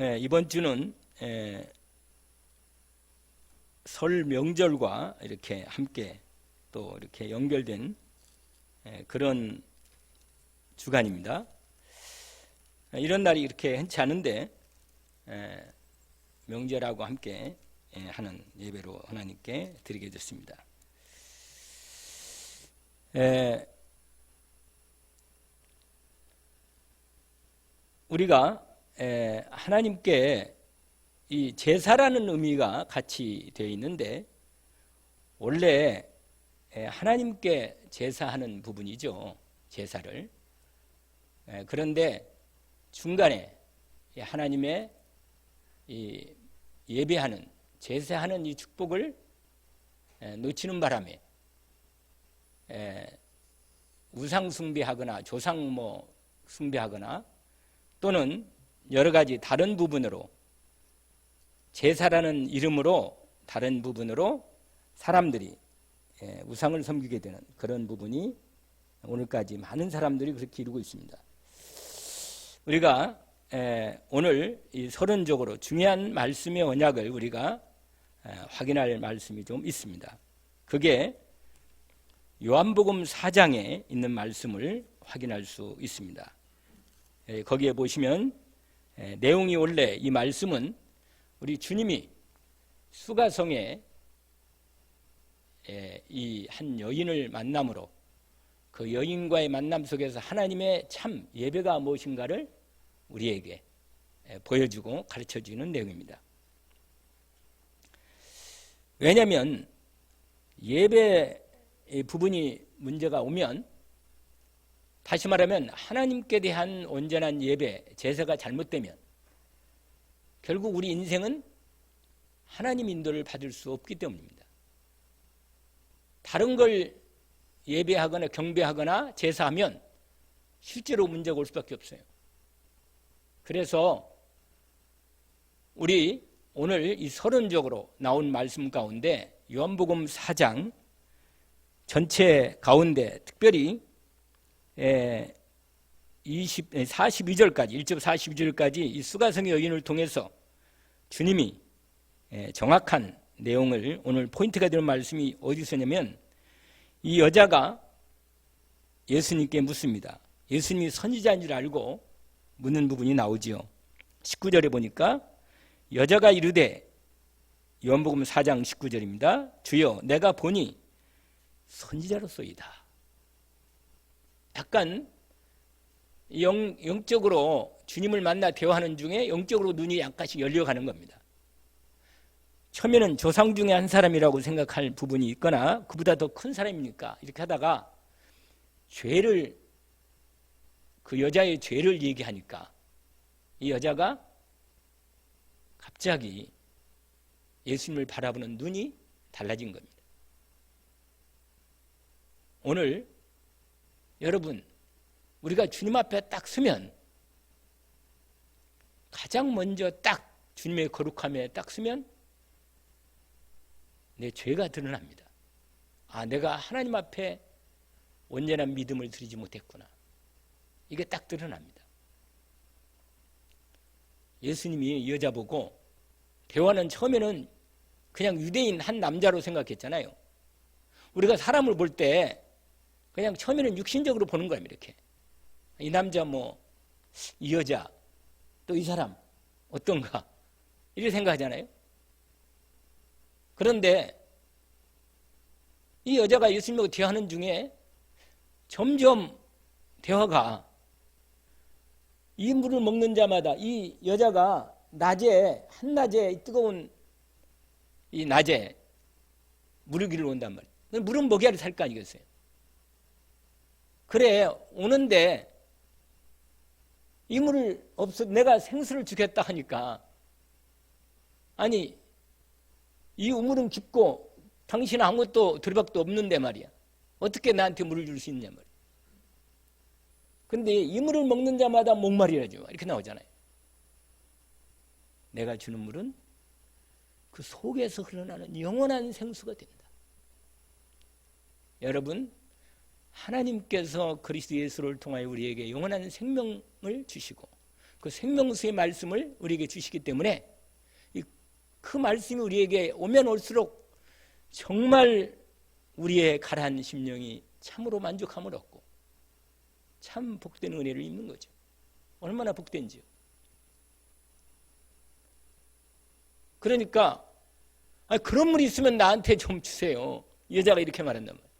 이번 주는 설 명절과 이렇게 함께 또 이렇게 연결된 그런 주간입니다. 이런 날이 이렇게 흔치 않은데 명절하고 함께 하는 예배로 하나님께 드리게 됐습니다. 우리가 하나님께 이 제사라는 의미가 같이 되어 있는데 원래 하나님께 제사하는 부분이죠. 제사를. 그런데 중간에 하나님의 이 예배하는 제사하는 이 축복을 놓치는 바람에 우상 숭배하거나 조상 숭배하거나 또는 여러 가지 다른 부분으로 제사라는 이름으로 다른 부분으로 사람들이 우상을 섬기게 되는 그런 부분이 오늘까지 많은 사람들이 그렇게 이루고 있습니다. 우리가 오늘 이 서론적으로 중요한 말씀의 언약을 우리가 확인할 말씀이 좀 있습니다. 그게 요한복음 4장에 있는 말씀을 확인할 수 있습니다. 거기에 보시면 내용이 원래 이 말씀은 우리 주님이 수가성에 이 한 여인을 만남으로 그 여인과의 만남 속에서 하나님의 참 예배가 무엇인가를 우리에게 보여주고 가르쳐주는 내용입니다. 왜냐하면 예배 부분이 문제가 오면 다시 말하면 하나님께 대한 온전한 예배, 제사가 잘못되면 결국 우리 인생은 하나님 인도를 받을 수 없기 때문입니다. 다른 걸 예배하거나 경배하거나 제사하면 실제로 문제가 올 수밖에 없어요. 그래서 우리 오늘 이 서론적으로 나온 말씀 가운데 요한복음 4장 전체 가운데 특별히 42절까지 1절 42절까지 이 수가성의 여인을 통해서 주님이 정확한 내용을 오늘 포인트가 되는 말씀이 어디서냐면 이 여자가 예수님께 묻습니다. 예수님이 선지자인 줄 알고 묻는 부분이 나오지요. 19절에 보니까 여자가 이르되 요한복음 4장 19절입니다. 주여 내가 보니 선지자로소이다. 약간 영적으로 주님을 만나 대화하는 중에 영적으로 눈이 약간씩 열려가는 겁니다. 처음에는 조상 중에 한 사람이라고 생각할 부분이 있거나 그보다 더 큰 사람입니까? 이렇게 하다가 그 여자의 죄를 얘기하니까 이 여자가 갑자기 예수님을 바라보는 눈이 달라진 겁니다. 오늘 여러분 우리가 주님 앞에 딱 서면 가장 먼저 딱 주님의 거룩함에 딱 서면 내 죄가 드러납니다. 내가 하나님 앞에 온전한 믿음을 드리지 못했구나. 이게 딱 드러납니다. 예수님이 이 여자 보고 대화는 처음에는 그냥 유대인 한 남자로 생각했잖아요. 우리가 사람을 볼 때 그냥 처음에는 육신적으로 보는 거예요. 이렇게 이 남자 이 여자 또 이 사람 어떤가 이렇게 생각하잖아요. 그런데 이 여자가 예수님하고 대화하는 중에 점점 대화가 이 물을 먹는 자마다 이 여자가 한낮에 뜨거운 이 낮에 물을 기르러 온단 말이에요. 물은 먹여야 살 거 아니겠어요? 그래 오는데 이 물을 내가 생수를 주겠다 하니까 아니 이 우물은 깊고 당신은 아무것도 들박도 없는데 말이야. 어떻게 나한테 물을 줄 수 있냐 말이야. 근데 이 물을 먹는 자마다 목마르죠. 이렇게 나오잖아요. 내가 주는 물은 그 속에서 흘러나는 영원한 생수가 된다. 여러분 하나님께서 그리스도 예수를 통하여 우리에게 영원한 생명을 주시고 그 생명수의 말씀을 우리에게 주시기 때문에 그 말씀이 우리에게 오면 올수록 정말 우리의 가라앉은 심령이 참으로 만족함을 얻고 참 복된 은혜를 입는 거죠. 얼마나 복된지요. 그러니까 그런 물 있으면 나한테 좀 주세요. 여자가 이렇게 말한단 말이에요.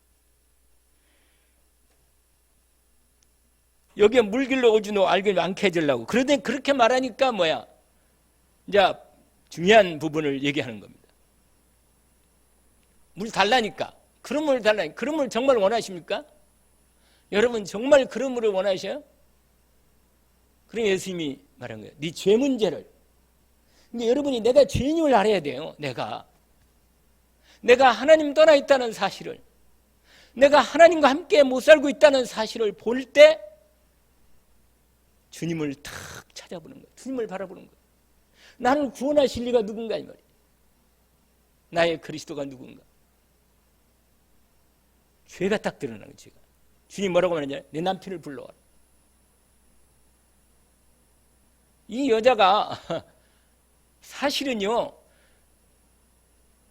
여기에 물길로 오지 너 알길 많게 해주려고. 그런데 그렇게 말하니까 뭐야? 이제 중요한 부분을 얘기하는 겁니다. 물 달라니까. 그런 물 달라니까. 그런 물 정말 원하십니까? 여러분 정말 그런 물을 원하셔요? 그럼 예수님이 말한 거예요. 네 죄 문제를. 근데 여러분이 내가 죄인임을 알아야 돼요. 내가 하나님 떠나 있다는 사실을, 내가 하나님과 함께 못 살고 있다는 사실을 볼 때 주님을 탁 찾아보는 거예요. 주님을 바라보는 거예요. 나를 구원하실 리가 누군가 이 말이에요. 나의 그리스도가 누군가. 죄가 딱 드러나는 거예요. 죄가. 주님 뭐라고 말하냐? 내 남편을 불러와라. 이 여자가 사실은요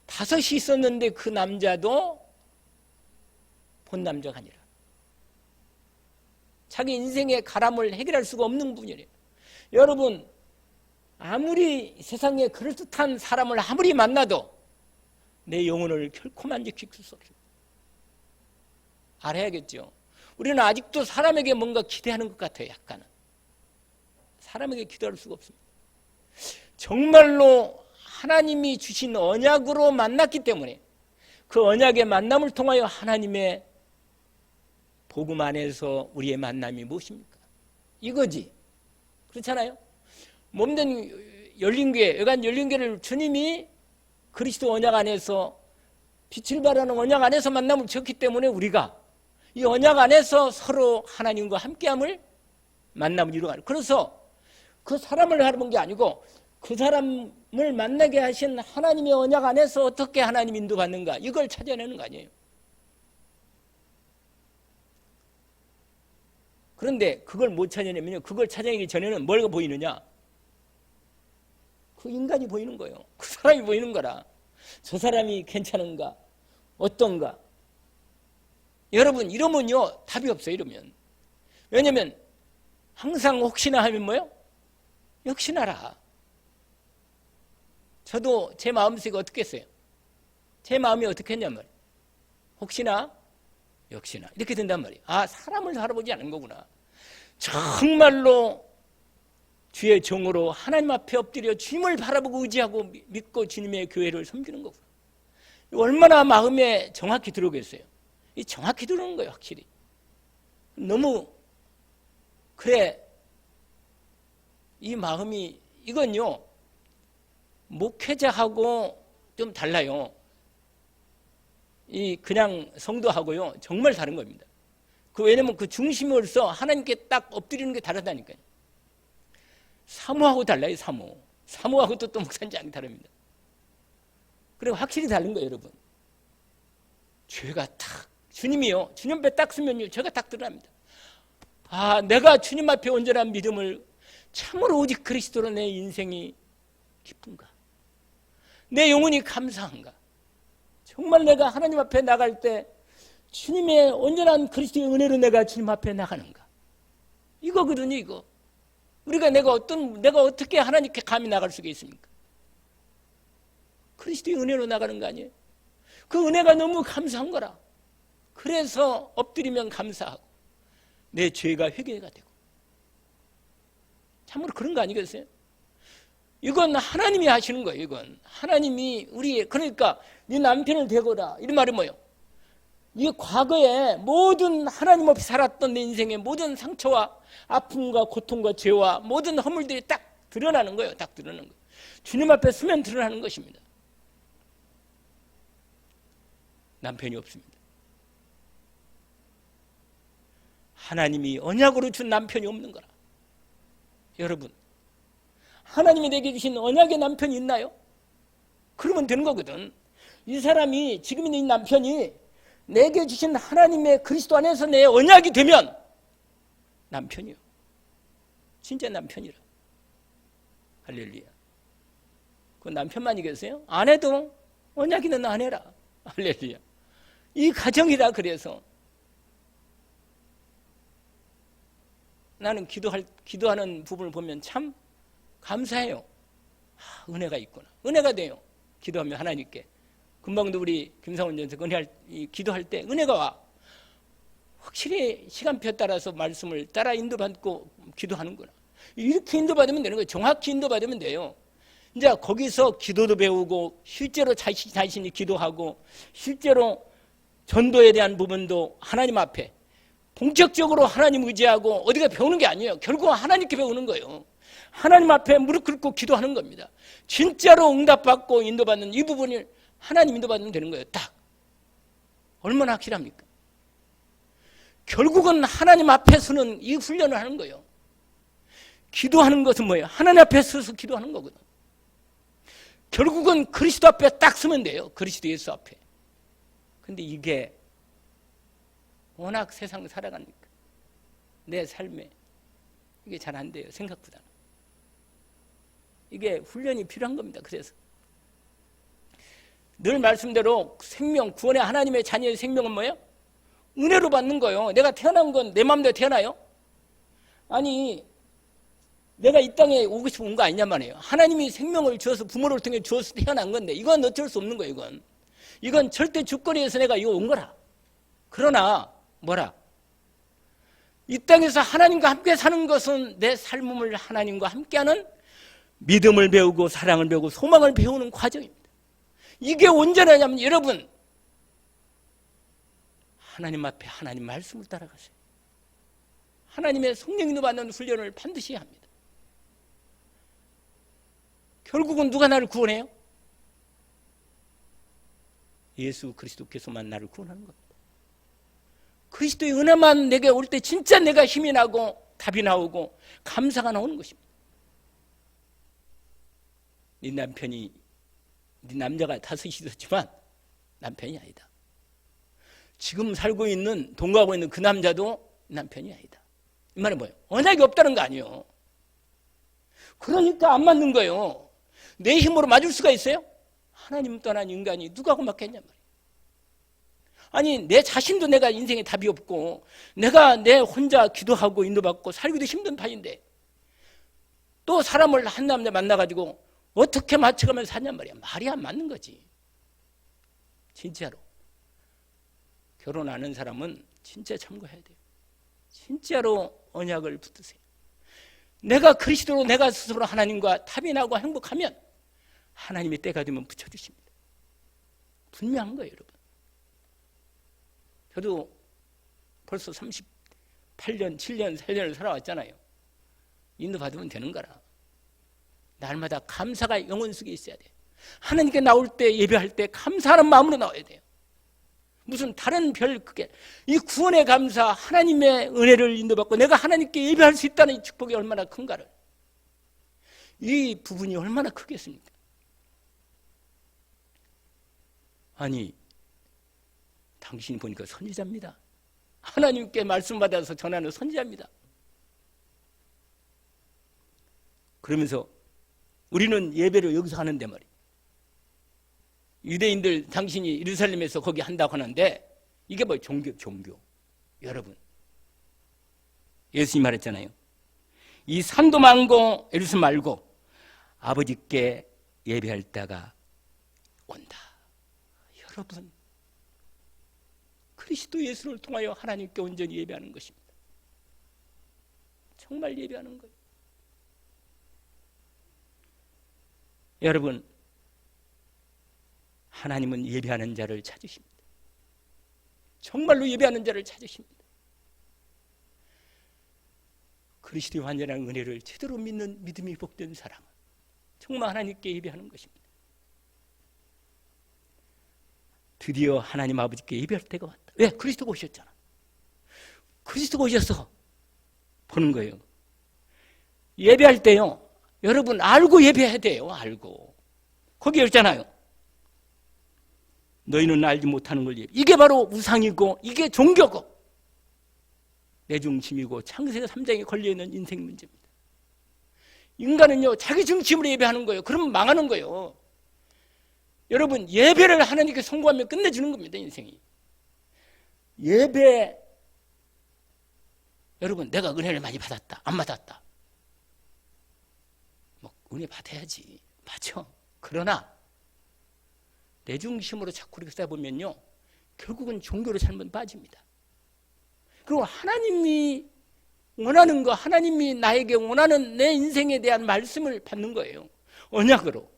5이 있었는데 그 남자도 본 남자가 아니라 자기 인생의 가람을 해결할 수가 없는 분이래요. 여러분 아무리 세상에 그럴듯한 사람을 아무리 만나도 내 영혼을 결코 만족시킬 수 없어요. 알아야겠죠. 우리는 아직도 사람에게 뭔가 기대하는 것 같아요. 약간은 사람에게 기대할 수가 없습니다. 정말로 하나님이 주신 언약으로 만났기 때문에 그 언약의 만남을 통하여 하나님의 복음 안에서 우리의 만남이 무엇입니까? 이거지. 그렇잖아요? 몸된 열린교회, 여간 열린교회를 주님이 그리스도 언약 안에서 빛을 발하는 언약 안에서 만남을 줬기 때문에 우리가 이 언약 안에서 서로 하나님과 함께함을 만남을 이루어가는. 그래서 그 사람을 바라본 게 아니고 그 사람을 만나게 하신 하나님의 언약 안에서 어떻게 하나님 인도받는가 이걸 찾아내는 거 아니에요. 그런데 그걸 못 찾아내면요. 그걸 찾아내기 전에는 뭐가 보이느냐? 그 인간이 보이는 거예요. 그 사람이 보이는 거라. 저 사람이 괜찮은가? 어떤가? 여러분 이러면요. 답이 없어요. 이러면. 왜냐면 항상 혹시나 하면 뭐예요? 역시나라. 저도 제 마음속에 어떻게 했어요? 제 마음이 어떻게 했냔 말이에요. 혹시나 역시나 이렇게 된단 말이에요. 아 사람을 바라보지 않은 거구나. 정말로 주의 종으로 하나님 앞에 엎드려 주님을 바라보고 의지하고 믿고 주님의 교회를 섬기는 거구나. 얼마나 마음에 정확히 들어오겠어요. 이 정확히 들어오는 거예요. 확실히. 너무 그래 이 마음이 이건요 목회자하고 좀 달라요. 이 그냥 성도하고요 정말 다른 겁니다. 왜냐면 그 중심으로서 하나님께 딱 엎드리는 게 다르다니까요. 사모하고 달라요. 사모하고 또 목사님이 다릅니다. 그리고 확실히 다른 거예요. 여러분 죄가 딱 주님이요 주님 앞에 딱 쓰면요 죄가 딱 드러납니다. 아 내가 주님 앞에 온전한 믿음을 참으로 오직 그리스도로 내 인생이 기쁜가, 내 영혼이 감사한가, 정말 내가 하나님 앞에 나갈 때 주님의 온전한 그리스도의 은혜로 내가 주님 앞에 나가는가, 이거거든요. 이거 내가 어떻게 하나님께 감히 나갈 수가 있습니까? 그리스도의 은혜로 나가는 거 아니에요? 그 은혜가 너무 감사한 거라. 그래서 엎드리면 감사하고 내 죄가 회개가 되고. 참으로 그런 거 아니겠어요? 이건 하나님이 하시는 거예요. 이건 하나님이 그러니까 네 남편을 대거라 이런 말이 뭐예요? 이 과거에 모든 하나님 없이 살았던 내 인생의 모든 상처와 아픔과 고통과 죄와 모든 허물들이 딱 드러나는 거예요. 딱 드러나는 거예요. 주님 앞에 서면 드러나는 것입니다. 남편이 없습니다. 하나님이 언약으로 준 남편이 없는 거라. 여러분 하나님이 내게 주신 언약의 남편이 있나요? 그러면 되는 거거든. 이 사람이 지금 있는 이 남편이 내게 주신 하나님의 그리스도 안에서 내 언약이 되면 남편이요. 진짜 남편이라. 할렐루야. 그 남편만이겠어요? 아내도 언약 있는 아내라. 할렐루야. 이 가정이다. 그래서 나는 기도하는 부분을 보면 참 감사해요. 은혜가 있구나. 은혜가 돼요. 기도하면 하나님께. 금방도 우리 김상훈 전사 기도할 때 은혜가 와. 확실히 시간표에 따라서 말씀을 따라 인도받고 기도하는구나. 이렇게 인도받으면 되는 거예요. 정확히 인도받으면 돼요. 이제 거기서 기도도 배우고 실제로 자신이 기도하고 실제로 전도에 대한 부분도 하나님 앞에 본격적으로 하나님 의지하고 어디가 배우는 게 아니에요. 결국은 하나님께 배우는 거예요. 하나님 앞에 무릎 꿇고 기도하는 겁니다. 진짜로 응답받고 인도받는 이 부분을 하나님 인도받으면 되는 거예요. 딱. 얼마나 확실합니까? 결국은 하나님 앞에서는 이 훈련을 하는 거예요. 기도하는 것은 뭐예요? 하나님 앞에 서서 기도하는 거거든. 결국은 그리스도 앞에 딱 서면 돼요. 그리스도 예수 앞에. 근데 이게 워낙 세상 살아가니까 내 삶에 이게 잘 안 돼요. 생각보다는. 이게 훈련이 필요한 겁니다. 그래서 늘 말씀대로 생명, 구원의 하나님의 자녀의 생명은 뭐예요? 은혜로 받는 거예요. 내가 태어난 건 내 마음대로 태어나요? 아니, 내가 이 땅에 오고 싶어 온 거 아니냐 말이에요. 하나님이 생명을 주어서 부모를 통해 주어서 태어난 건데 이건 어쩔 수 없는 거예요. 이건 절대 주거리에서 내가 이거 온 거라. 그러나 뭐라? 이 땅에서 하나님과 함께 사는 것은 내 삶을 하나님과 함께하는 믿음을 배우고 사랑을 배우고 소망을 배우는 과정입니다. 이게 온전하냐면 여러분 하나님 앞에 하나님 말씀을 따라가세요. 하나님의 성령인도 받는 훈련을 반드시 합니다. 결국은 누가 나를 구원해요? 예수 그리스도께서만 나를 구원하는 겁니다. 그리스도의 은혜만 내게 올 때 진짜 내가 힘이 나고 답이 나오고 감사가 나오는 것입니다. 네 남편이 네 남자가 다섯이 있었지만 남편이 아니다. 지금 살고 있는 동거하고 있는 그 남자도 남편이 아니다. 이 말은 뭐예요? 언약이 없다는 거 아니에요. 그러니까 안 맞는 거예요. 내 힘으로 맞을 수가 있어요? 하나님 떠난 인간이 누구하고 맞겠냔 말이에요. 아니 내 자신도 내가 인생에 답이 없고 내가 내 혼자 기도하고 인도받고 살기도 힘든 판인데 또 사람을 한 남자 만나가지고 어떻게 맞춰가면서 사냔 말이야. 말이 안 맞는 거지. 진짜로 결혼하는 사람은 진짜 참고해야 돼요. 진짜로 언약을 붙드세요. 내가 그리스도로 내가 스스로 하나님과 합이 나고 행복하면 하나님의 때가 되면 붙여주십니다. 분명한 거예요. 여러분. 저도 벌써 38년, 7년, 8년을 살아왔잖아요. 인도받으면 되는 거라. 날마다 감사가 영혼 속에 있어야 돼요. 하나님께 나올 때 예배할 때 감사하는 마음으로 나와야 돼요. 무슨 다른 그게 이 구원의 감사, 하나님의 은혜를 인도받고 내가 하나님께 예배할 수 있다는 이 축복이 얼마나 큰가를. 이 부분이 얼마나 크겠습니까? 아니 당신이 보니까 선지자입니다. 하나님께 말씀 받아서 전하는 선지자입니다. 그러면서 우리는 예배를 여기서 하는데 말이에요. 유대인들 당신이 예루살렘에서 거기 한다고 하는데 이게 뭐 종교. 여러분 예수님이 말했잖아요. 이 산도 많고 예루살렘 말고 아버지께 예배할 때가 온다. 여러분 그리스도 예수를 통하여 하나님께 온전히 예배하는 것입니다. 정말 예배하는 거예요. 여러분 하나님은 예배하는 자를 찾으십니다. 정말로 예배하는 자를 찾으십니다. 그리스도의 완전한 은혜를 제대로 믿는 믿음이 복된 사람은 정말 하나님께 예배하는 것입니다. 드디어 하나님 아버지께 예배할 때가 왔다. 왜? 그리스도가 오셨잖아. 그리스도가 오셔서 보는 거예요. 예배할 때요. 여러분 알고 예배해야 돼요. 알고. 거기 있잖아요. 너희는 알지 못하는 걸 예배. 이게 바로 우상이고 이게 종교고 내 중심이고 창세기 3장에 걸려있는 인생 문제입니다. 인간은요, 자기 중심으로 예배하는 거예요. 그러면 망하는 거예요. 여러분, 예배를 하나님께 송구하면 끝내주는 겁니다, 인생이. 예배, 여러분, 내가 은혜를 많이 받았다, 안 받았다. 뭐, 은혜 받아야지. 맞죠? 그러나, 내 중심으로 자꾸 이렇게 쓰다 보면요, 결국은 종교로 잘못 빠집니다. 그리고 하나님이 원하는 거, 하나님이 나에게 원하는 내 인생에 대한 말씀을 받는 거예요. 언약으로.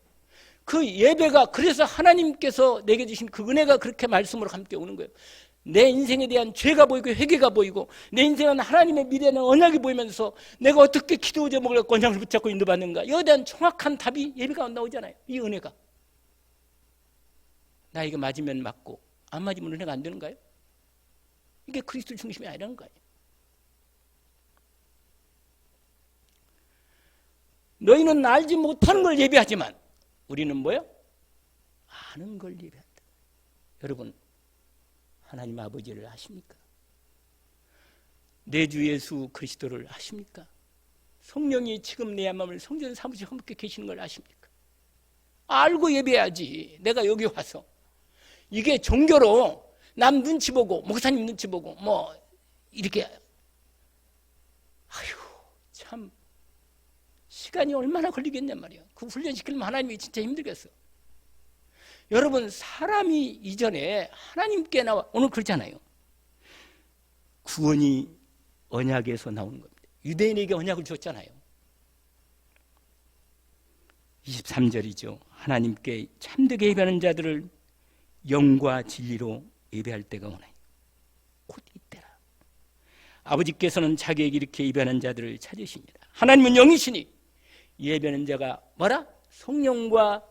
그 예배가, 그래서 하나님께서 내게 주신 그 은혜가 그렇게 말씀으로 함께 오는 거예요. 내 인생에 대한 죄가 보이고 회개가 보이고 내 인생은 하나님의 미래는 언약이 보이면서 내가 어떻게 기도 제목을 언약을 붙잡고 인도받는가, 이거에 대한 정확한 답이 예배가 나오잖아요. 이 은혜가. 나에게 맞으면 맞고 안 맞으면 은혜가 안 되는가요? 이게 그리스도 중심이 아니라는 거예요. 너희는 알지 못하는 걸 예배하지만 우리는 뭐요? 아는 걸 예배한다. 여러분, 하나님 아버지를 아십니까? 내 주 예수 그리스도를 아십니까? 성령이 지금 내 마음을 성전 사무실 함께 계시는 걸 아십니까? 알고 예배해야지. 내가 여기 와서 이게 종교로 남 눈치 보고 목사님 눈치 보고 뭐 이렇게, 아휴 참 시간이 얼마나 걸리겠냔 말이야. 그 훈련시키려면 하나님이 진짜 힘들겠어. 여러분, 사람이 이전에 하나님께 나와, 오늘 그렇잖아요. 구원이 언약에서 나오는 겁니다. 유대인에게 언약을 줬잖아요. 23절이죠. 하나님께 참되게 예배하는 자들을 영과 진리로 예배할 때가 오나니 곧 이때라. 아버지께서는 자기에게 이렇게 예배하는 자들을 찾으십니다. 하나님은 영이시니 예배하는 자가 뭐라? 성령과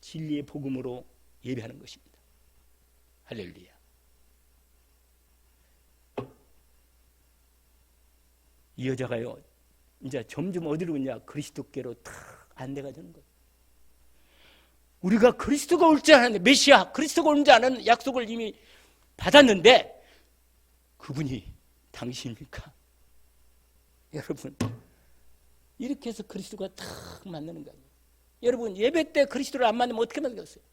진리의 복음으로 예배하는 것입니다. 할렐루야. 이 여자가요, 이제 점점 어디로 오냐? 그리스도께로 탁 안내가 되는 거예요. 우리가 그리스도가 올 줄 아는데, 메시아 그리스도가 올 줄 아는 약속을 이미 받았는데 그분이 당신입니까? 여러분, 이렇게 해서 그리스도가 탁 만나는 거예요. 여러분, 예배 때 그리스도를 안 만나면 어떻게 만나겠어요?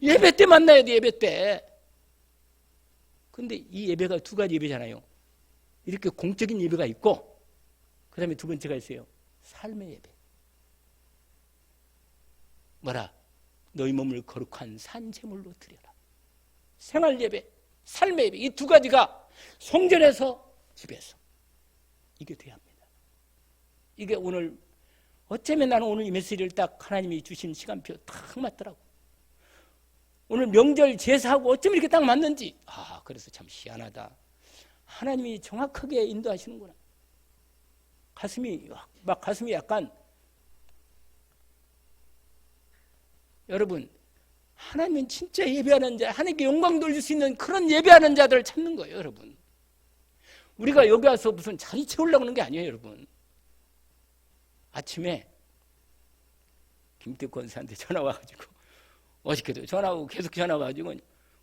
예배 때 만나야 돼, 예배 때. 근데 이 예배가 두 가지 예배잖아요. 이렇게 공적인 예배가 있고, 그 다음에 두 번째가 있어요. 삶의 예배. 뭐라? 너희 몸을 거룩한 산제물로 드려라. 생활 예배, 삶의 예배, 이 두 가지가 성전에서 집에서 이게 돼야 합니다. 이게 오늘 어쩌면 나는 오늘 이 메시지를 딱 하나님이 주신 시간표 딱 맞더라고. 오늘 명절 제사하고 어쩌면 이렇게 딱 맞는지. 그래서 참 희한하다. 하나님이 정확하게 인도하시는구나. 가슴이 약간, 여러분, 하나님은 진짜 예배하는 자, 하나님께 영광 돌릴 수 있는 그런 예배하는 자들을 찾는 거예요, 여러분. 우리가 여기 와서 무슨 자리 채우려고 하는 게 아니에요, 여러분. 아침에 김태우 권사한테 전화 와가지고, 어저께도 전화하고 계속 전화 와가지고,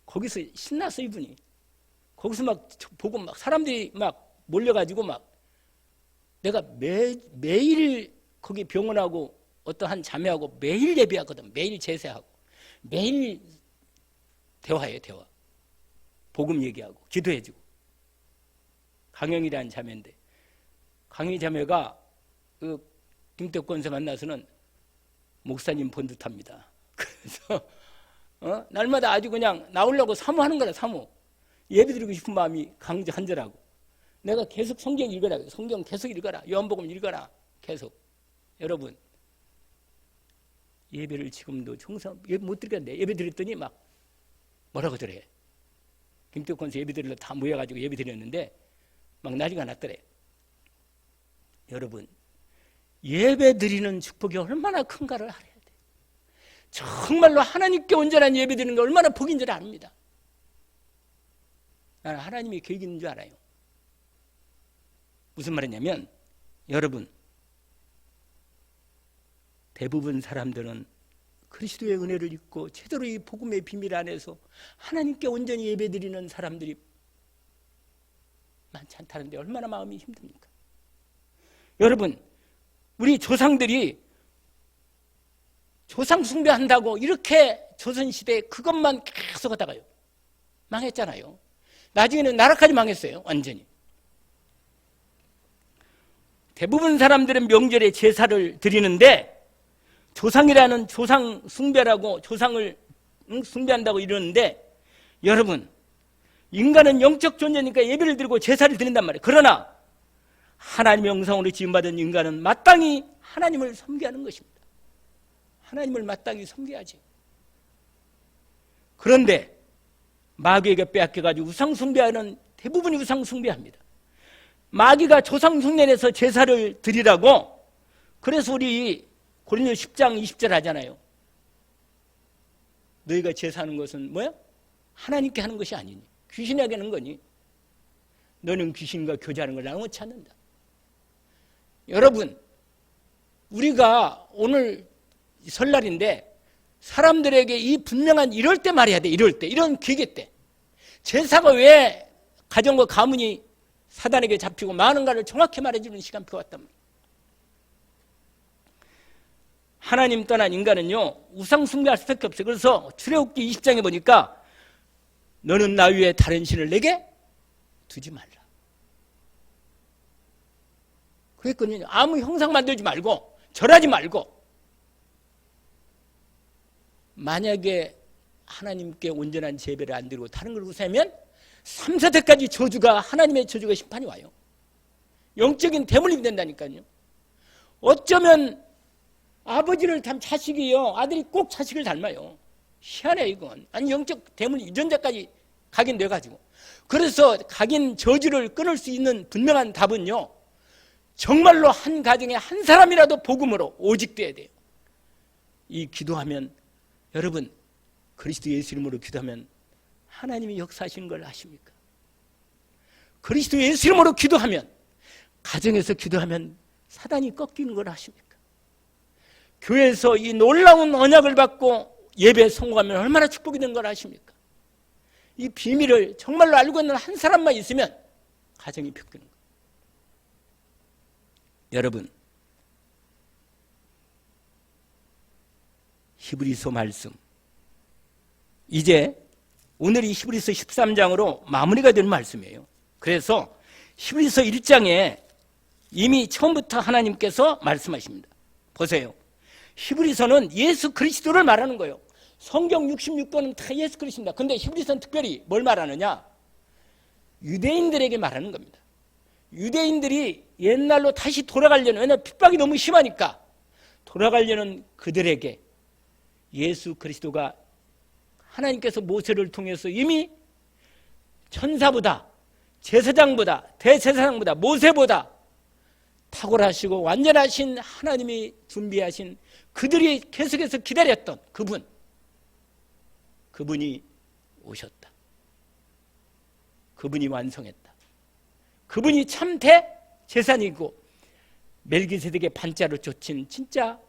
거기서 신났어, 이분이. 거기서 막 보고 막 사람들이 막 몰려가지고 막, 내가 매일 거기 병원하고 어떠한 자매하고 매일 예배하거든. 매일 제사하고. 매일 대화해요, 대화. 복음 얘기하고, 기도해주고. 강영이라는 자매인데, 강희 자매가 그 김태우 권사 만나서는 목사님 본 듯합니다. 그래서 날마다 아주 그냥 나오려고 사모하는 거라, 사모. 예배드리고 싶은 마음이 간절하고, 내가 계속 성경 읽어라, 성경 계속 읽어라, 요한복음 읽어라, 계속. 여러분, 예배를 지금도 예배 못 드리겠는데, 예배 드렸더니 막 뭐라고 그래. 김태우 권사 예배 드리러 다 모여가지고 예배 드렸는데 막 난리가 났더래. 여러분, 예배 드리는 축복이 얼마나 큰가를 알아야 돼. 정말로 하나님께 온전한 예배 드리는 게 얼마나 복인 줄 압니다. 나는 하나님의 계획이 있는 줄 알아요. 무슨 말이냐면, 여러분, 대부분 사람들은 그리스도의 은혜를 잊고 제대로 이 복음의 비밀 안에서 하나님께 온전히 예배드리는 사람들이 많지 않다는데 얼마나 마음이 힘듭니까? 여러분, 우리 조상들이 조상 숭배한다고 이렇게 조선시대에 그것만 계속 하다가요 망했잖아요. 나중에는 나라까지 망했어요. 완전히. 대부분 사람들은 명절에 제사를 드리는데 조상이라는 조상 숭배라고 조상을 숭배한다고 이러는데, 여러분, 인간은 영적 존재니까 예배를 드리고 제사를 드린단 말이에요. 그러나 하나님의 형상으로 지음받은 인간은 마땅히 하나님을 섬기하는 것입니다. 하나님을 마땅히 섬겨야지. 그런데 마귀에게 빼앗겨가지고 우상 숭배하는, 대부분이 우상 숭배합니다. 마귀가 조상 흉내내서 제사를 드리라고, 그래서 우리 고린도 10장 20절 하잖아요. 너희가 제사하는 것은 뭐야? 하나님께 하는 것이 아니니 귀신에게 하는 거니 너는 귀신과 교제하는 걸 나는 원치 않는다. 여러분, 우리가 오늘 설날인데 사람들에게 이 분명한 이럴 때 말해야 돼. 이럴 때, 이런 기계 때 제사가 왜 가정과 가문이 사단에게 잡히고 많은가를 정확히 말해주는 시간표가 왔단 말이에요. 하나님 떠난 인간은요 우상 숭배할 수밖에 없어요. 그래서 출애굽기 20장에 보니까 너는 나 위에 다른 신을 내게 두지 말라 그랬거든요. 아무 형상 만들지 말고 절하지 말고. 만약에 하나님께 온전한 제배를 안 드리고 다른 걸 우상하면 3, 4대까지 저주가, 하나님의 저주가 심판이 와요. 영적인 대물림이 된다니까요. 어쩌면 아버지를 닮은 자식이요, 아들이 꼭 자식을 닮아요. 희한해 이건. 아니 영적 대물 유전자까지 각인돼가지고. 그래서 각인 저주를 끊을 수 있는 분명한 답은요, 정말로 한 가정에 한 사람이라도 복음으로 오직 돼야 돼요. 이 기도하면, 여러분 그리스도 예수 이름으로 기도하면 하나님이 역사하시는 걸 아십니까? 그리스도 예수 이름으로 기도하면, 가정에서 기도하면 사단이 꺾이는 걸 아십니까? 교회에서 이 놀라운 언약을 받고 예배에 성공하면 얼마나 축복이 된 걸 아십니까? 이 비밀을 정말로 알고 있는 한 사람만 있으면 가정이 바뀌는 거예요. 여러분, 히브리서 말씀, 이제 오늘이 히브리서 13장으로 마무리가 되는 말씀이에요. 그래서 히브리서 1장에 이미 처음부터 하나님께서 말씀하십니다. 보세요. 히브리서는 예수 그리스도를 말하는 거예요. 성경 66권은 다 예수 그리스도입니다. 근데 히브리서는 특별히 뭘 말하느냐? 유대인들에게 말하는 겁니다. 유대인들이 옛날로 다시 돌아가려는, 왜냐하면 핍박이 너무 심하니까 돌아가려는 그들에게 예수 그리스도가 하나님께서 모세를 통해서 이미 천사보다, 제사장보다, 대제사장보다, 모세보다 탁월하시고 완전하신 하나님이 준비하신, 그들이 계속해서 기다렸던 그분이 오셨다. 그분이 완성했다. 그분이 참 대제사장이고 멜기세덱의 반자로 쫓은 진짜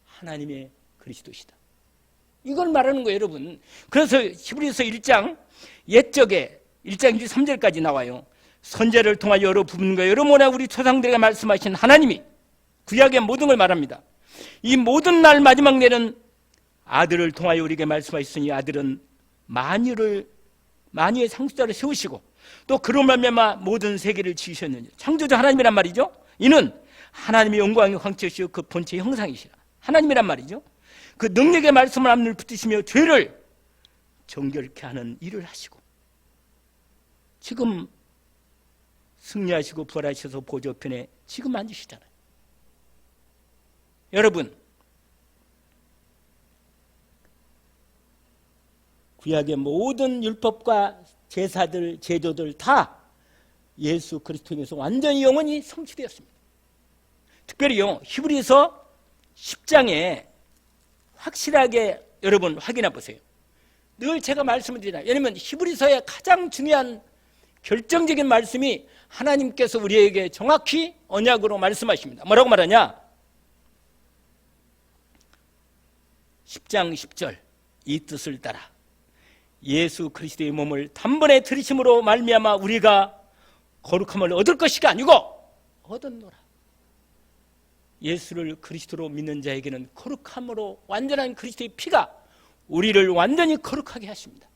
하나님의 그리스도시다. 이걸 말하는 거예요, 여러분. 그래서 히브리서 1장 옛적에 1장 23절까지 나와요. 선제를 통하여 여러 부분과 여러 모나 우리 조상들에게 말씀하신 하나님이 구약의 모든 걸 말합니다. 이 모든 날 마지막 날은 아들을 통하여 우리에게 말씀하셨으니 아들은 만유의 상속자를 세우시고 또 그로 말미암아 모든 세계를 지으셨느니라. 창조주 하나님이란 말이죠. 이는 하나님의 영광의 광채시요 그 본체의 형상이시라. 하나님이란 말이죠. 그 능력의 말씀을 앞을 붙이시며 죄를 정결케 하는 일을 하시고 지금 승리하시고 부활하셔서 보좌편에 지금 앉으시잖아요. 여러분, 구약의 모든 율법과 제사들, 제도들 다 예수 그리스도에서 완전히 영원히 성취되었습니다. 특별히요, 히브리서 10장에 확실하게 여러분 확인해 보세요. 늘 제가 말씀을 드리잖아요. 왜냐하면 히브리서의 가장 중요한 결정적인 말씀이 하나님께서 우리에게 정확히 언약으로 말씀하십니다. 뭐라고 말하냐? 10장 10절, 이 뜻을 따라 예수 그리스도의 몸을 단번에 들이심으로 말미암아 우리가 거룩함을 얻을 것이 아니고 얻었노라. 예수를 그리스도로 믿는 자에게는 거룩함으로 완전한 그리스도의 피가 우리를 완전히 거룩하게 하십니다.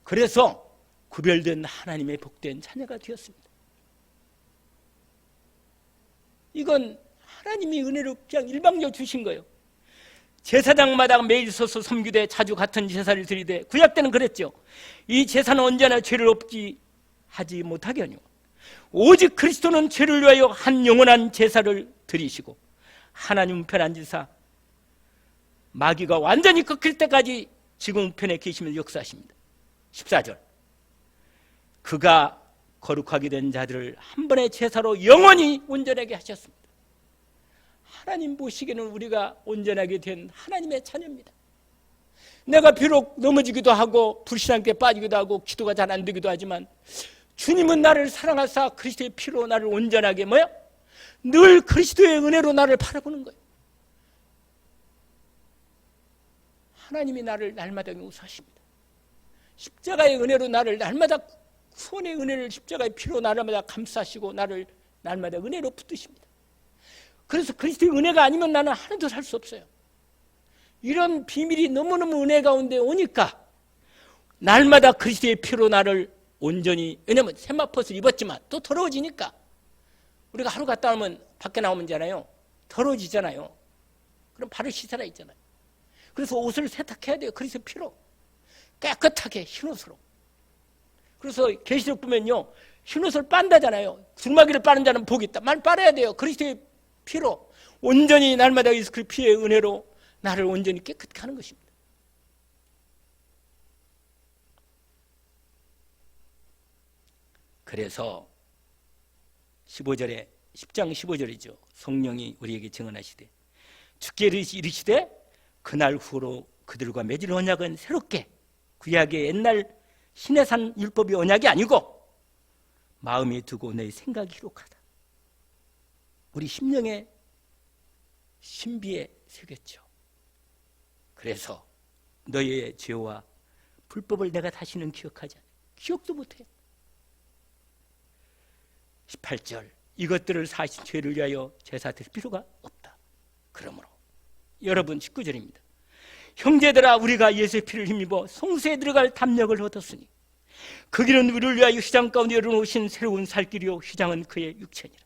그래서 구별된 하나님의 복된 자녀가 되었습니다. 이건 하나님이 은혜로 그냥 일방적으로 주신 거예요. 제사장마다 매일 서서 섬기되 자주 같은 제사를 드리되, 구약 때는 그랬죠. 이 제사는 언제나 죄를 없지 하지 못하게 하뇨. 오직 그리스도는 죄를 위하여 한 영원한 제사를 드리시고 하나님 우편에 앉으사 마귀가 완전히 꺾일 때까지 지금 우편에 계시면서 역사하십니다. 14절, 그가 거룩하게 된 자들을 한 번의 제사로 영원히 온전하게 하셨습니다. 하나님 보시기에는 우리가 온전하게 된 하나님의 자녀입니다. 내가 비록 넘어지기도 하고 불신앙에 빠지기도 하고 기도가 잘 안 되기도 하지만 주님은 나를 사랑하사 그리스도의 피로 나를 온전하게 늘 그리스도의 은혜로 나를 바라보는 거예요. 하나님이 나를 날마다 용서하십니다. 십자가의 은혜로 나를 날마다, 구원의 은혜를 십자가의 피로 날마다 감싸시고 나를 날마다 은혜로 붙드십니다. 그래서 그리스도의 은혜가 아니면 나는 하나도 살 수 없어요. 이런 비밀이 너무너무 은혜 가운데 오니까 날마다 그리스도의 피로 나를 온전히, 왜냐면 세마포스를 입었지만 또 더러워지니까, 우리가 하루 갔다 오면 밖에 나오면 있잖아요, 더러워지잖아요. 그럼 바로 씻어라 있잖아요. 그래서 옷을 세탁해야 돼요. 그리스도의 피로 깨끗하게 흰옷으로. 그래서 계시록 보면요, 흰옷을 빤다잖아요. 두루마기를 빠는 자는 복이 있다. 말 빨아야 돼요. 그리스도의 피로 온전히 날마다 예수 그리스도의 피의 은혜로 나를 온전히 깨끗하게 하는 것입니다. 그래서 15절에 10장 15절이죠. 성령이 우리에게 증언하시되 주께 이르시되 그날 후로 그들과 맺을 언약은 새롭게 구약의 옛날 시내산 율법의 언약이 아니고 마음에 두고 내 생각이 기록하다. 우리 심령의 신비에 새겼죠. 그래서 너희의 죄와 불법을 내가 다시는 기억하지 않아. 기억도 못해. 18절, 이것들을 사신 죄를 위하여 제사 드릴 필요가 없다. 그러므로 여러분, 19절입니다. 형제들아, 우리가 예수의 피를 힘입어 성소에 들어갈 담력을 얻었으니 그 길은 우리를 위하여 휘장 가운데 열어놓으신 새로운 살 길이요 휘장은 그의 육체니라.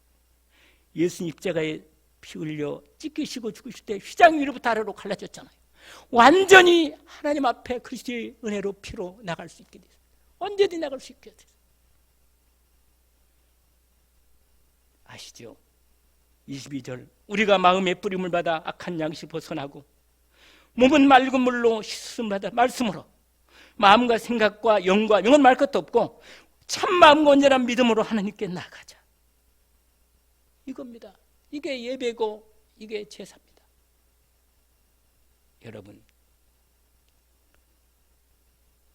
예수님 십자가에 피 흘려 찢기시고 죽으실 때 휘장 위로부터 아래로 갈라졌잖아요. 완전히 하나님 앞에 그리스도의 은혜로 피로 나갈 수 있게 됐어요. 언제든 나갈 수 있게 됐어요. 아시죠? 22절, 우리가 마음의 뿌림을 받아 악한 양식 벗어나고 몸은 맑은 물로 씻음 받아 말씀으로 마음과 생각과 영과 말 것도 없고 참 마음과 온전한 믿음으로 하나님께 나아가자. 이겁니다. 이게 예배고 이게 제사입니다. 여러분,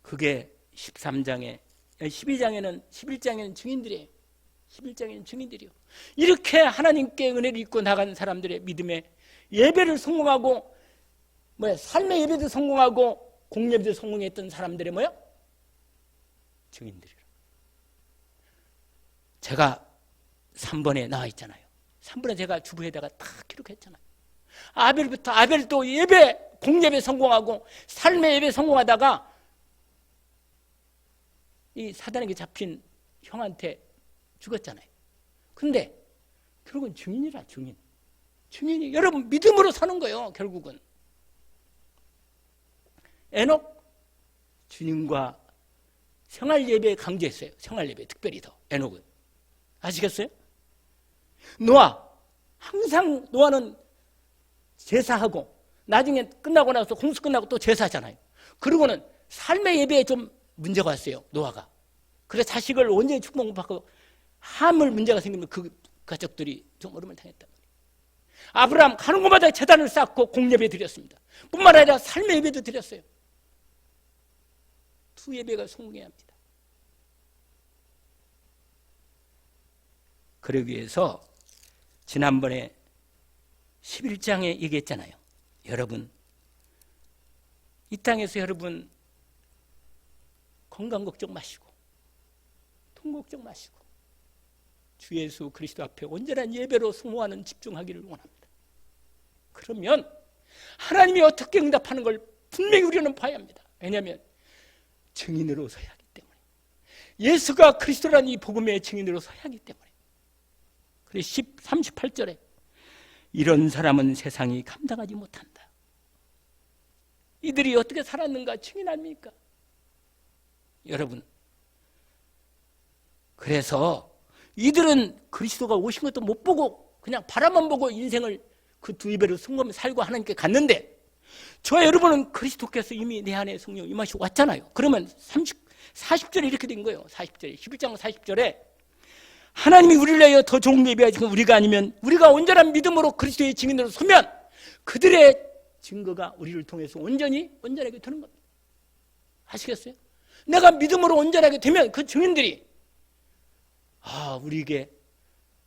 그게 13장에 11장에는 증인들이에요. 11장에는 증인들이요. 이렇게 하나님께 은혜를 입고 나간 사람들의 믿음의 예배를 성공하고 삶의 예배도 성공하고 공예배도 성공했던 사람들의 증인들이라. 제가 3번에 나와 있잖아요. 3번에 제가 주부에다가 다 기록했잖아요. 아벨도 예배, 공예배 성공하고 삶의 예배 성공하다가 이 사단에게 잡힌 형한테 죽었잖아요. 근데 결국은 증인이라, 증인이 여러분 믿음으로 사는 거예요. 결국은 에녹 주님과 생활 예배에 강조했어요. 생활 예배 특별히 더 에녹은 아시겠어요? 노아, 항상 노아는 제사하고 나중에 끝나고 나서 홍수 끝나고 또 제사하잖아요. 그러고는 삶의 예배에 좀 문제가 왔어요. 노아가. 그래서 자식을 온전히 축복 못 받고 함을 문제가 생기면 그 가족들이 좀 어려움을 당했단 말이에요. 아브라함 가는 곳마다 제단을 쌓고 공예배 드렸습니다. 뿐만 아니라 삶의 예배도 드렸어요. 두 예배가 성공해야 합니다. 그러기 위해서 지난번에 11장에 얘기했잖아요. 여러분, 이 땅에서 여러분 건강 걱정 마시고 돈 걱정 마시고 주 예수 그리스도 앞에 온전한 예배로 승모하는 집중하기를 원합니다. 그러면 하나님이 어떻게 응답하는 걸 분명히 우리는 봐야 합니다. 왜냐하면 증인으로 서야 하기 때문에, 예수가 그리스도라는 이 복음의 증인으로 서야 하기 때문에. 그래서 38절에 이런 사람은 세상이 감당하지 못한다. 이들이 어떻게 살았는가 증인 아닙니까? 여러분, 그래서 이들은 그리스도가 오신 것도 못 보고 그냥 바라만 보고 인생을 그 두 배로 승검 살고 하나님께 갔는데, 저와 여러분은 그리스도께서 이미 내 안에 성령 임하시고 왔잖아요. 그러면 40절에 이렇게 된 거예요. 40절에, 11장 40절에 하나님이 우리를 위하여 더 좋은 예비하시고 우리가 아니면, 우리가 온전한 믿음으로 그리스도의 증인으로 서면 그들의 증거가 우리를 통해서 온전하게 되는 겁니다. 아시겠어요? 내가 믿음으로 온전하게 되면 그 증인들이 우리에게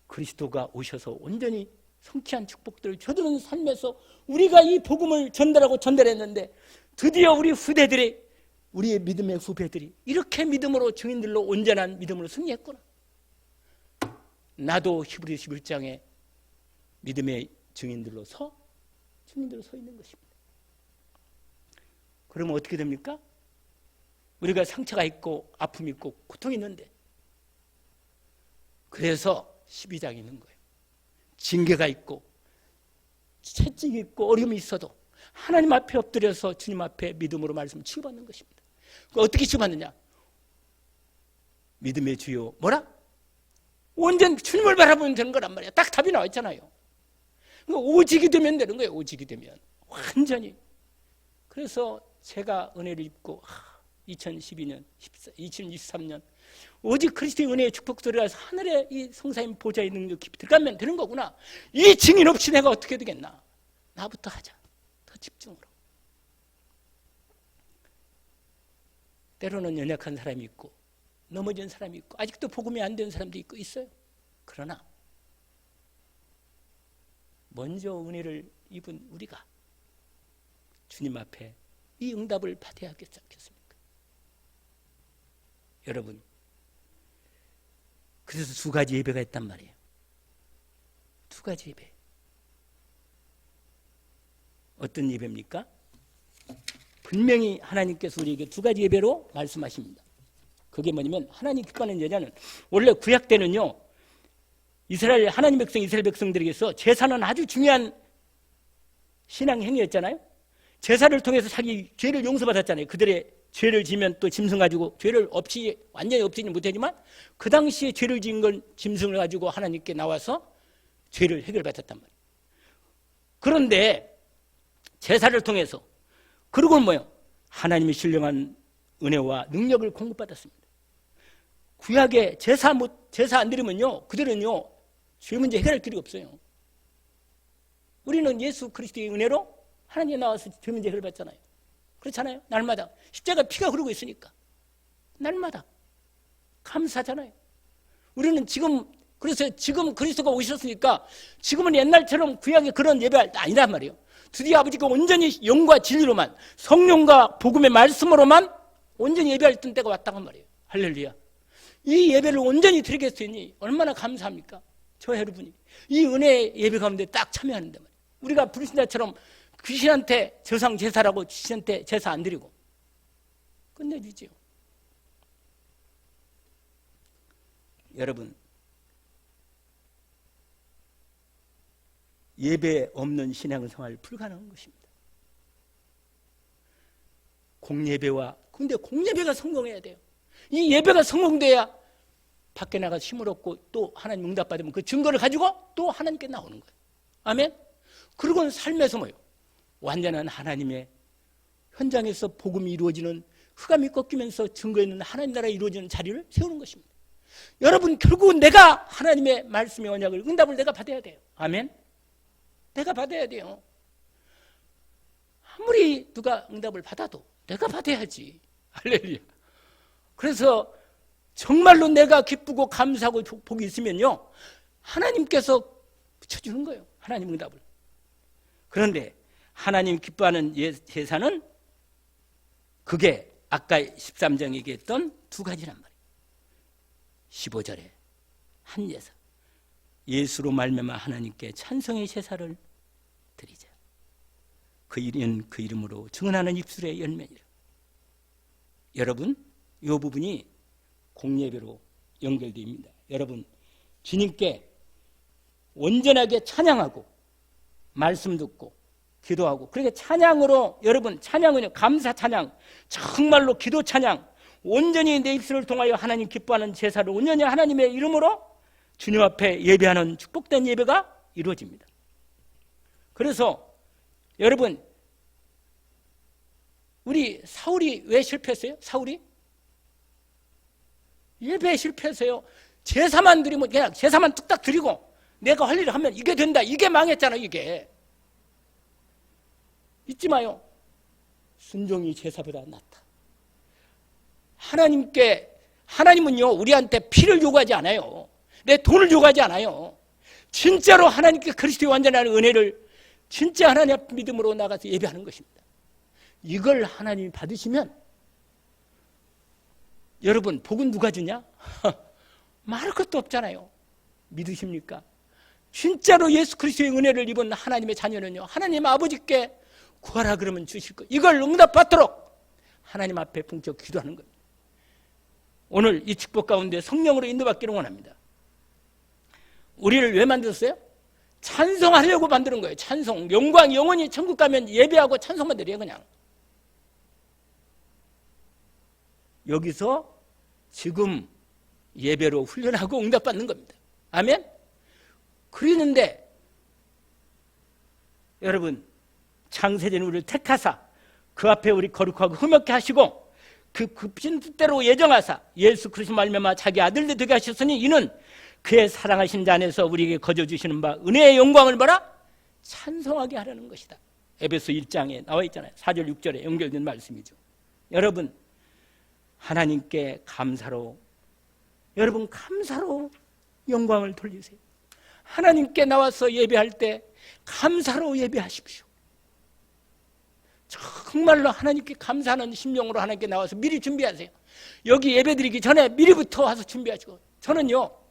그리스도가 오셔서 온전히 성취한 축복들을 저주는 삶에서 우리가 이 복음을 전달했는데, 드디어 우리 후대들이, 우리의 믿음의 후배들이 이렇게 믿음으로 증인들로 온전한 믿음으로 승리했구나. 나도 히브리서 11장에 믿음의 증인들로 서 있는 것입니다. 그러면 어떻게 됩니까? 우리가 상처가 있고 아픔이 있고 고통이 있는데, 그래서 12장이 있는 거예요. 징계가 있고 채찍이 있고 어려움이 있어도 하나님 앞에 엎드려서 주님 앞에 믿음으로 말씀을 치유받는 것입니다. 어떻게 치유받느냐? 믿음의 주요 뭐라? 온전 주님을 바라보면 되는 거란 말이야. 딱 답이 나와 있잖아요. 오직이 되면 되는 거예요. 오직이 되면 완전히. 그래서 제가 은혜를 입고 2012년, 2023년 오직 그리스도의 은혜의 축복 들어가서 하늘의 이 성사인 보좌의 능력 깊이 들어가면 되는 거구나. 이 증인 없이 내가 어떻게 되겠나? 나부터 하자. 더 집중으로. 때로는 연약한 사람이 있고 넘어진 사람이 있고 아직도 복음이 안 된 사람도 있어요. 그러나 먼저 은혜를 입은 우리가 주님 앞에 이 응답을 받아야 하겠지 않겠습니까? 여러분, 그래서 두 가지 예배가 있단 말이에요. 두 가지 예배. 어떤 예배입니까? 분명히 하나님께서 우리에게 두 가지 예배로 말씀하십니다. 그게 뭐냐면, 하나님 기뻐하는 여자는, 원래 구약 때는요, 하나님 백성 이스라엘 백성들에게서 제사는 아주 중요한 신앙 행위였잖아요. 제사를 통해서 자기 죄를 용서받았잖아요. 그들의 죄를 지면 또 짐승 가지고, 죄를 완전히 없애지 못하지만 그 당시에 죄를 지은 건 짐승을 가지고 하나님께 나와서 죄를 해결받았단 말이에요. 그런데 제사를 통해서, 그리고는 뭐예요? 하나님의 신령한 은혜와 능력을 공급받았습니다. 구약에 제사 안 드리면요, 그들은요 죄 문제 해결할 길이 없어요. 우리는 예수 그리스도의 은혜로 하나님께 나와서 죄 문제 해결받잖아요. 그렇잖아요. 날마다 십자가 피가 흐르고 있으니까 날마다 감사하잖아요. 우리는 그래서 지금 그리스도가 오셨으니까 지금은 옛날처럼 구약의 그런 예배할 때 아니란 말이에요. 드디어 아버지가 온전히 영과 진리로만, 성령과 복음의 말씀으로만 온전히 예배할 때가 왔다고 말이에요. 할렐루야. 이 예배를 온전히 드리겠으니 얼마나 감사합니까? 저 여러분이 이 은혜의 예배 가운데 딱 참여하는데 말이에요. 우리가 불신자처럼 귀신한테 저상 제사라고 귀신한테 제사 안 드리고 끝내주지요. 여러분, 예배 없는 신앙생활 불가능한 것입니다. 근데 공예배가 성공해야 돼요. 이 예배가 성공돼야 밖에 나가서 힘을 얻고 또 하나님 응답받으면 그 증거를 가지고 또 하나님께 나오는 거예요. 아멘? 그리고는 삶에서 뭐예요? 완전한 하나님의 현장에서 복음이 이루어지는, 흑암이 꺾이면서 증거있는 하나님 나라가 이루어지는 자리를 세우는 것입니다. 여러분, 결국은 내가 하나님의 말씀의 언약을, 응답을 내가 받아야 돼요. 아멘? 내가 받아야 돼요. 아무리 누가 응답을 받아도 내가 받아야지. 할렐루야. 그래서 정말로 내가 기쁘고 감사하고 복이 있으면요, 하나님께서 붙여주는 거예요. 하나님 응답을. 그런데 하나님 기뻐하는 제사는 그게 아까 13장 얘기했던 두 가지란 말이에요. 15절에 한 제사, 예수로 말미암아 하나님께 찬송의 제사를 드리자. 그 이름으로 증언하는 입술의 열매니라. 여러분, 이 부분이 공예배로 연결됩니다. 여러분, 주님께 온전하게 찬양하고 말씀 듣고 기도하고, 그렇게 찬양으로, 여러분 찬양은요, 감사 찬양, 정말로 기도 찬양, 온전히 내 입술을 통하여 하나님 기뻐하는 제사를 온전히 하나님의 이름으로 주님 앞에 예배하는 축복된 예배가 이루어집니다. 그래서 여러분, 우리 사울이 왜 실패했어요? 사울이 예배에 실패했어요. 제사만 드리면, 그냥 제사만 뚝딱 드리고 내가 할 일을 하면 이게 된다, 이게 망했잖아. 이게 잊지 마요. 순종이 제사보다 낫다. 하나님은요, 우리한테 피를 요구하지 않아요. 내 돈을 요구하지 않아요. 진짜로 하나님께 그리스도의 완전한 은혜를 진짜 하나님 앞 믿음으로 나가서 예배하는 것입니다. 이걸 하나님이 받으시면, 여러분, 복은 누가 주냐? 말할 것도 없잖아요. 믿으십니까? 진짜로 예수 그리스도의 은혜를 입은 하나님의 자녀는요, 하나님 아버지께 구하라 그러면 주실 거예요. 이걸 응답받도록 하나님 앞에 본격 기도하는 겁니다. 오늘 이 축복 가운데 성령으로 인도받기를 원합니다. 우리를 왜 만들었어요? 찬송하려고 만드는 거예요. 찬송, 영광, 영원히 천국 가면 예배하고 찬송만 드려요. 그냥 여기서 지금 예배로 훈련하고 응답받는 겁니다. 아멘? 그러는데 여러분, 창세전 우리를 택하사 그 앞에 우리 거룩하고 흠없게 하시고 그 급신 뜻대로 예정하사 예수 그리스도 말미암아 자기 아들도 되게 하셨으니 이는 그의 사랑하신 자 안에서 우리에게 거저주시는 바 은혜의 영광을 뭐라? 찬송하게 하려는 것이다. 에베소 1장에 나와 있잖아요. 4절 6절에 연결된 말씀이죠. 여러분, 하나님께 감사로, 여러분 감사로 영광을 돌리세요. 하나님께 나와서 예배할 때 감사로 예배하십시오. 정말로 하나님께 감사하는 심령으로 하나님께 나와서 미리 준비하세요. 여기 예배드리기 전에 미리부터 와서 준비하시고, 저는요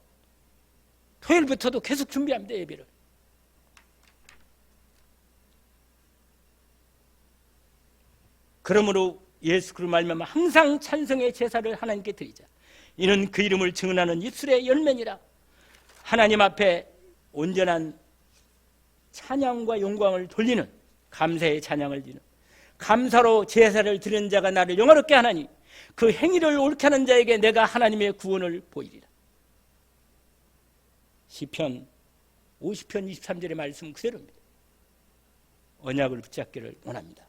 토요일부터도 계속 준비합니다. 예배를. 그러므로 예수 그리스도 말미암아 항상 찬송의 제사를 하나님께 드리자. 이는 그 이름을 증언하는 입술의 열매니라. 하나님 앞에 온전한 찬양과 영광을 돌리는, 감사의 찬양을 드리는, 감사로 제사를 드리는 자가 나를 영화롭게 하나니 그 행위를 옳게 하는 자에게 내가 하나님의 구원을 보이리라. 시편 50편 23절의 말씀 그대로입니다. 언약을 붙잡기를 원합니다.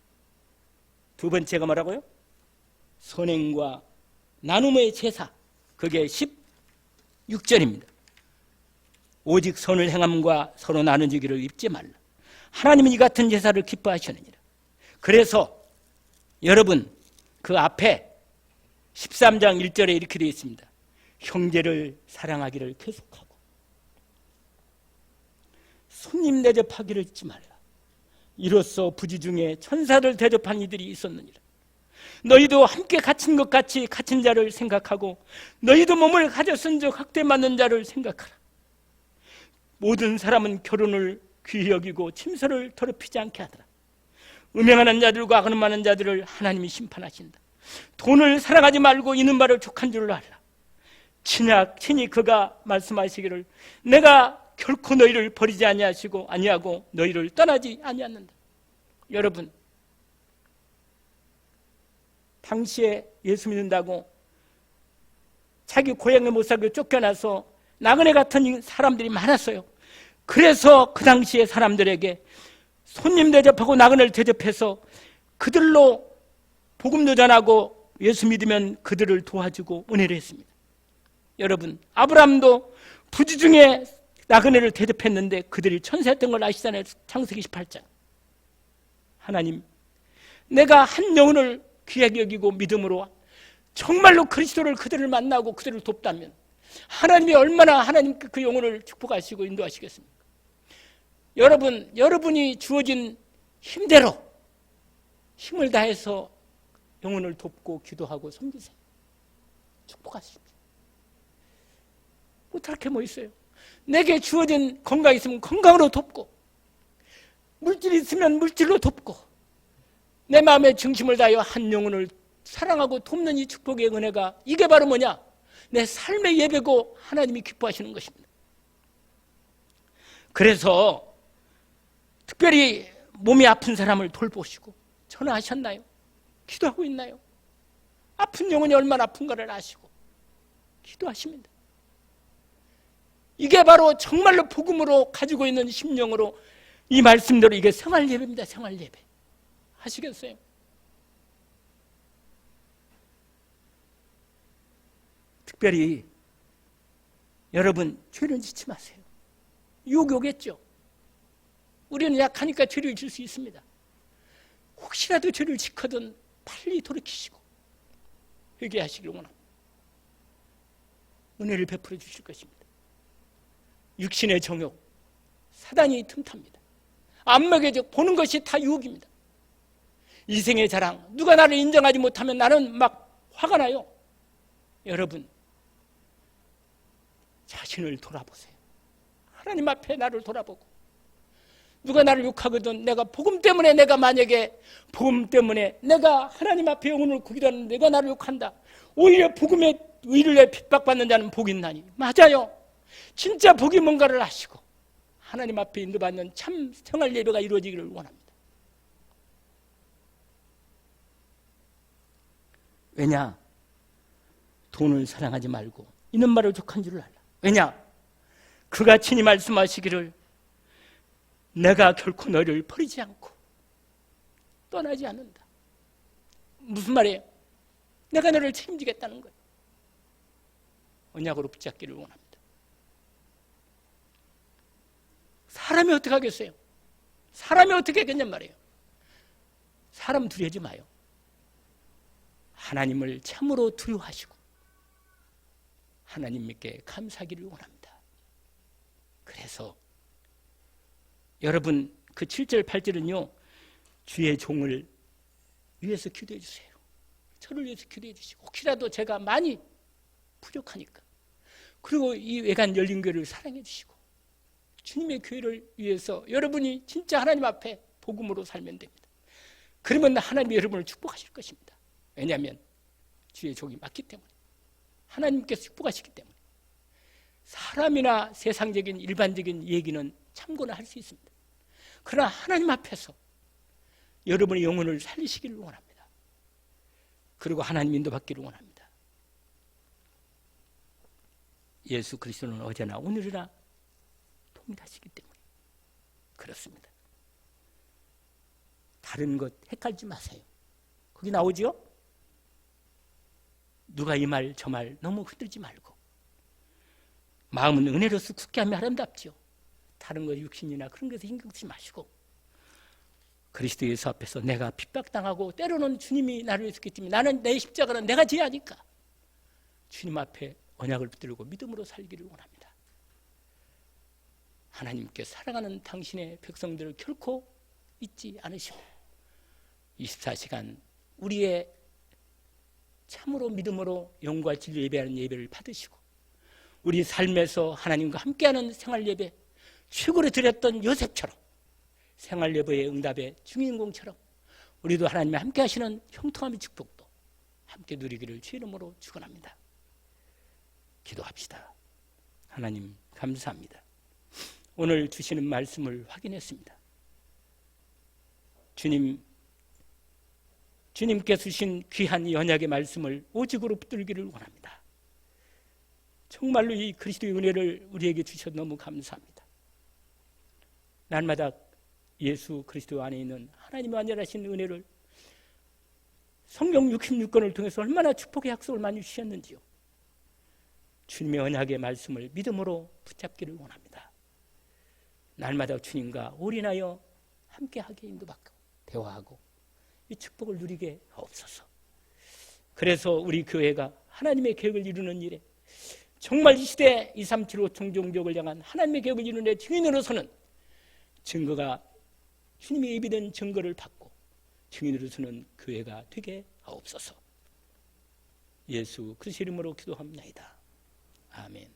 두 번째가 뭐라고요? 선행과 나눔의 제사, 그게 16절입니다. 오직 선을 행함과 서로 나누기를 잊지 말라. 하나님은 이 같은 제사를 기뻐하시느니라. 그래서 여러분, 그 앞에 13장 1절에 이렇게 되어 있습니다. 형제를 사랑하기를 계속하고 손님 대접하기를 잊지 말라. 이로써 부지 중에 천사를 대접한 이들이 있었느니라. 너희도 함께 갇힌 것 같이 갇힌 자를 생각하고 너희도 몸을 가졌은즉 학대받는 자를 생각하라. 모든 사람은 결혼을 귀히 여기고 침소를 더럽히지 않게 하더라. 음행하는 자들과 악음하는 자들을 하나님이 심판하신다. 돈을 사랑하지 말고 있는 바를 족한 줄로 알라. 친히 그가 말씀하시기를 내가 결코 너희를 버리지 아니하고 너희를 떠나지 아니하는다. 여러분, 당시에 예수 믿는다고 자기 고향에 못 살고 쫓겨나서 나그네 같은 사람들이 많았어요. 그래서 그 당시에 사람들에게 손님 대접하고 나그네를 대접해서 그들로 복음도 전하고 예수 믿으면 그들을 도와주고 은혜를 했습니다. 여러분, 아브라함도 부지 중에 나그네를 대접했는데 그들이 천사였던 걸 아시잖아요. 창세기 18장. 하나님, 내가 한 영혼을 귀하게 여기고 믿음으로 정말로 그리스도를 그들을 만나고 그들을 돕다면 하나님이 얼마나 하나님께 그 영혼을 축복하시고 인도하시겠습니까? 여러분, 여러분이 주어진 힘대로 힘을 다해서 영혼을 돕고 기도하고 섬기세요. 축복하십시오. 못할 게 뭐 있어요? 내게 주어진 건강이 있으면 건강으로 돕고, 물질이 있으면 물질로 돕고, 내 마음의 중심을 다하여 한 영혼을 사랑하고 돕는 이 축복의 은혜가, 이게 바로 뭐냐? 내 삶의 예배고 하나님이 기뻐하시는 것입니다. 그래서 특별히 몸이 아픈 사람을 돌보시고 전화하셨나요? 기도하고 있나요? 아픈 영혼이 얼마나 아픈가를 아시고 기도하십니다. 이게 바로 정말로 복음으로 가지고 있는 심령으로 이 말씀대로 이게 생활 예배입니다. 생활 예배. 하시겠어요? 특별히 여러분, 죄를 짓지 마세요. 유혹이 오겠죠. 우리는 약하니까 죄를 질 수 있습니다. 혹시라도 죄를 짓거든 빨리 돌이키시고 회개하시길 원합니다. 은혜를 베풀어 주실 것입니다. 육신의 정욕, 사단이 틈탑니다. 안 먹여져 보는 것이 다 유혹입니다. 이생의 자랑, 누가 나를 인정하지 못하면 나는 막 화가 나요. 여러분, 자신을 돌아보세요. 하나님 앞에 나를 돌아보고, 누가 나를 욕하거든 내가 복음 때문에, 내가 만약에 복음 때문에 내가 하나님 앞에 영혼을 구기도하는 내가 나를 욕한다. 오히려 복음의 의를 핍박받는 자는 복이 있나니. 맞아요. 진짜 복이 뭔가를 아시고 하나님 앞에 인도받는 참 생활 예배가 이루어지기를 원합니다. 왜냐? 돈을 사랑하지 말고 있는 말을 족한 줄을 알라. 왜냐? 그가 친히 말씀하시기를 내가 결코 너를 버리지 않고 떠나지 않는다. 무슨 말이에요? 내가 너를 책임지겠다는 거예요. 언약으로 붙잡기를 원합니다. 사람이 어떻게 하겠어요? 사람이 어떻게 하겠냔 말이에요. 사람 두려워하지 마요. 하나님을 참으로 두려워하시고 하나님께 감사하기를 원합니다. 그래서 여러분, 그 7절 8절은요 주의 종을 위해서 기도해 주세요. 저를 위해서 기도해 주시고, 혹시라도 제가 많이 부족하니까, 그리고 이 외관 열린교회를 사랑해 주시고 주님의 교회를 위해서 여러분이 진짜 하나님 앞에 복음으로 살면 됩니다. 그러면 하나님이 여러분을 축복하실 것입니다. 왜냐하면 주의 종이 맞기 때문에, 하나님께서 축복하시기 때문에. 사람이나 세상적인 일반적인 얘기는 참고는 할 수 있습니다. 그러나 하나님 앞에서 여러분의 영혼을 살리시기를 원합니다. 그리고 하나님 인도받기를 원합니다. 예수 그리스도는 어제나 오늘이나 동일하시기 때문에 그렇습니다. 다른 것 헷갈리지 마세요. 거기 나오죠? 누가 이 말 저 말 너무 흔들지 말고, 마음은 은혜로서 굳게 하면 아름답죠. 다른 것 육신이나 그런 것에 신경 쓰지 마시고, 그리스도 예수 앞에서 내가 핍박당하고 때로는 주님이 나를 위했겠지만 나는 내 십자가는 내가 져야 하니까 주님 앞에 언약을 붙들고 믿음으로 살기를 원합니다. 하나님께 사랑하는 당신의 백성들을 결코 잊지 않으시고 24시간 우리의 참으로 믿음으로 영과 진리 예배하는 예배를 받으시고, 우리 삶에서 하나님과 함께하는 생활 예배, 최고로 드렸던 요셉처럼 생활 예배의 응답의 주인공처럼 우리도 하나님과 함께 하시는 형통함의 축복도 함께 누리기를 주의 이름으로 축원합니다. 기도합시다. 하나님 감사합니다. 오늘 주시는 말씀을 확인했습니다. 주님께서 주신 귀한 언약의 말씀을 오직으로 붙들기를 원합니다. 정말로 이 그리스도의 은혜를 우리에게 주셔서 너무 감사합니다. 날마다 예수 그리스도 안에 있는 하나님의 완전하신 은혜를 성경 66권을 통해서 얼마나 축복의 약속을 많이 주셨는지요. 주님의 언약의 말씀을 믿음으로 붙잡기를 원합니다. 날마다 주님과 올인하여 함께하게 인도받고 대화하고 이 축복을 누리게 하옵소서. 그래서 우리 교회가 하나님의 계획을 이루는 일에, 정말 이 시대 2375 종종족을 향한 하나님의 계획을 이루는 데 증인으로서는 증거가 주님이 예비된 증거를 받고 증인으로서는 교회가 되게 하옵소서. 예수 그리스도 이름으로 기도합니다. 아멘.